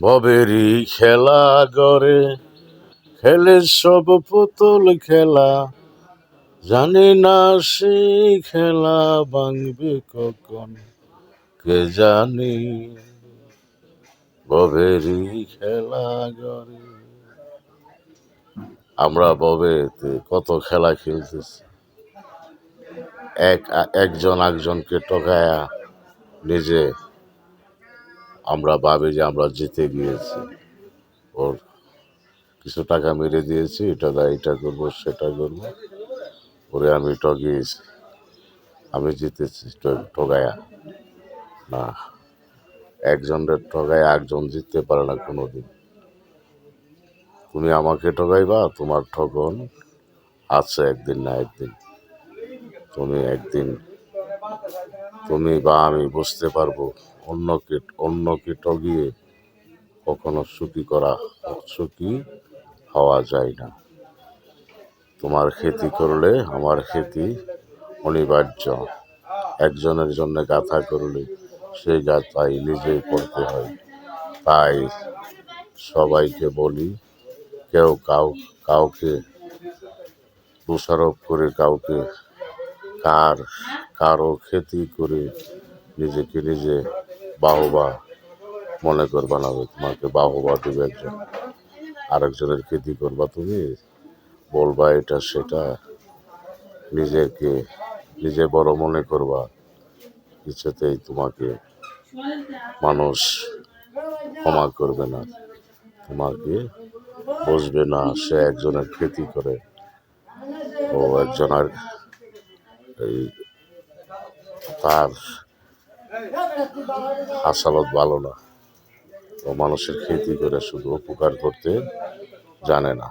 ভবেরই খেলা গড়ে খেলে সব পুতুল খেলা, জানি না সেই খেলা ভাঙবে কখন, কে জানি। ভবেরই খেলা গড়ে। আমরা ভবেতে কত খেলা খেলতেছি, একজন একজনকে টকায়া নিজে আমরা ভাবি যে আমরা জিতে গিয়েছি, ওর কিছু টাকা মেরে দিয়েছি, এটা করবো সেটা করবো, ওরে আমি ঠগিয়েছি, আমি জিতেছি ঠগায়া। না, একজনের ঠগায় একজন জিততে পারে না কোনোদিন। তুমি আমাকে ঠগাইবা, তোমার ঠগন আছে একদিন না একদিন। তুমি বা আমি বুঝতে পারবো অন্যকে ঠগিয়ে কখনো সুখী হওয়া যায় না। তোমার ক্ষতি করলে আমার ক্ষতি অনিবার্য। একজনের জন্য গাথা করলে সেই গাথাই নিজেই করতে হয়। তাই সবাইকে বলি, কেউ কাউকে দোষারোপ করে কারো ক্ষতি করে নিজেকে নিজে বাহবা মনে করবা না। তোমাকে বাহবা দেবে একজন, আরেকজনের ক্ষতি করবা তুমি, বলবা এটা সেটা, নিজে বড় মনে করবা, কিছুতেই তোমাকে মানুষ ক্ষমা করবে না, তোমাকে বুঝবে না। সে একজনের ক্ষতি করে, ও একজনের এই তার হাসালত ভালো না, ও মানুষের ক্ষতি করে শুধু উপকার করতে জানে না।